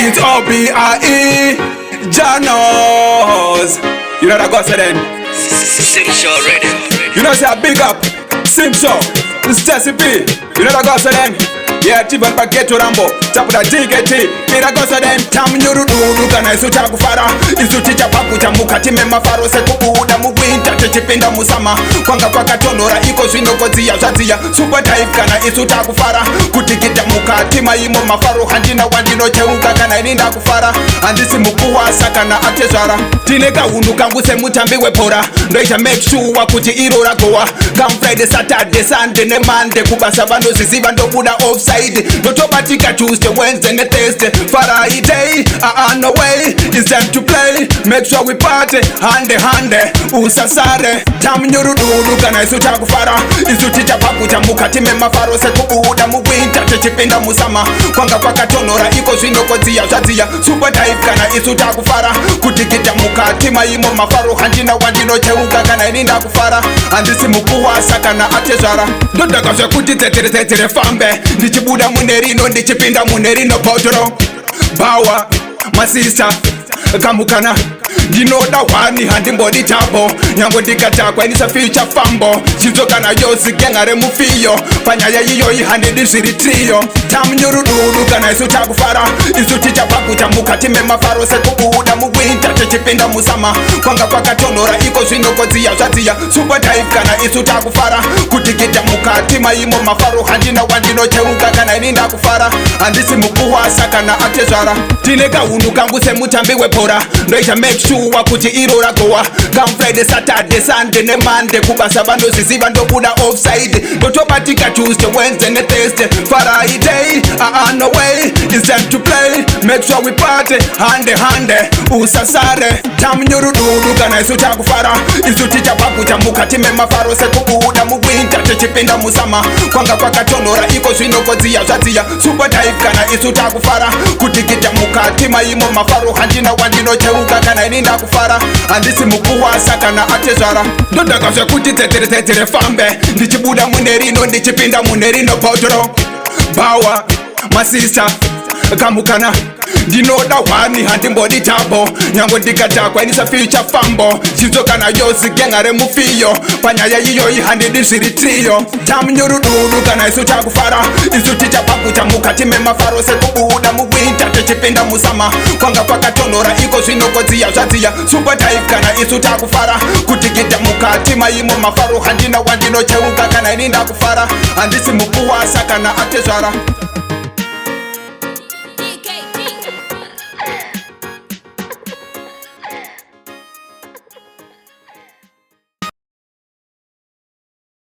It's OBIE Janos. You know that God said then? Sing show radio. You know say a big up Sing show. This is Jesse P. You know that God said then? Yeah, Tiban Paketo Rambo, Chapuda DKT, Miragosa dem, Chamunyurududu, kana isu chakufara, isu chicha paku chamuka, time mafaro se kubuda muwinta, chechipinda musama, kwanga kwa katonora, iko zwino kozia, shazia, super type kana isu chakufara, kutikita muka, tima imo mafaro, handina wandino cheuka, kana ininda kufara, andisi mukuwa sakana atezara, tineka unu kambuse mutambiwe pora, ndoisha make sure kuti irora goa, come Friday, Saturday, Sunday, ne Monday, kubasa bando ziziba ndo buda offside. Notobatika Tuesday, Wednesday, and Thursday. Friday, no way. It's time to play. Make sure we party. Hande, usasare. Chamunyurududu, kana isu chakufara. Isu chicha paku chamuka, time mafaro se kubuda muwinta, chechipinda musama. Kwanga kwa katonora, iko zwino kozia, shazia. Super type kana isu chakufara. Kutikita muka, tima imo mafaro, handina wandino cheuka, kana ininda kufara. Andisi mukuwa sakana atezara. Dodaka shwe kuti tetere fambe. Buda munerino, ndichipinda munerino potro bawa, my sister, kamukana. Ndinoda wani handi mbodi tabo, nyango ndikata kwa inisa feature fambo. Chizoka na yosi gengare mufiyo, panyaya yiyo ihandi diziri trio. Chamunyurududu kana isu chakufara, isu chicha paku chamuka, time mafaro se kubuda muwinta, chechipinda musama. Kwanga kwa katonora, iko zwino kozia, shazia. Super type kana isu chakufara, kutikita muka, tima imo mafaro, handina wandino cheuka, kana ininda kufara. Andisi mukuwa sakana atezara, tineka unu kambuse mutambiwe pora, ndoisha make sure kuti irora goa, come Friday, Saturday, Sunday, ne Monday, kubasa bando ziziba ndo buda offside. Notobatika Tuesday, Wednesday, and Thursday. Friday, no way. It's time to play. Make sure we party. Hande, usasare. Chamunyurududu, kana isu chakufara. Isu chicha paku chamuka, time mafaro se kubuda muwinta, chechipinda musama. Kwanga kwa katonora, iko zwino kozia, shazia. Super type kana isu chakufara. Kutikita muka, tima imo mafaro, handina wandino cheuka, kana ininda kufara. Andisi mukuwa sakana atezara. Dodaka shwe kuti tetere fambe. Ndichibuda munerino, ndichipinda munerino potro bawa, my sister, kamukana. Ndinoda wani handi mbodi tabo, nyango ndikata kwa inisa feature fambo. Chizoka na yosi gengare mufiyo, panyaya yiyo ihandi diziri trio. Chamunyurududu kana isu chakufara, isu chicha paku chamuka, time mafaro se kubuda muwinta, chechipinda musama. Kwanga kwa katonora, iko zwino kozia, shazia. Super type kana isu chakufara, kutikita muka, tima imo mafaro, handina wandino cheuka, kana ininda kufara. Andisi mukuwa sakana atezara.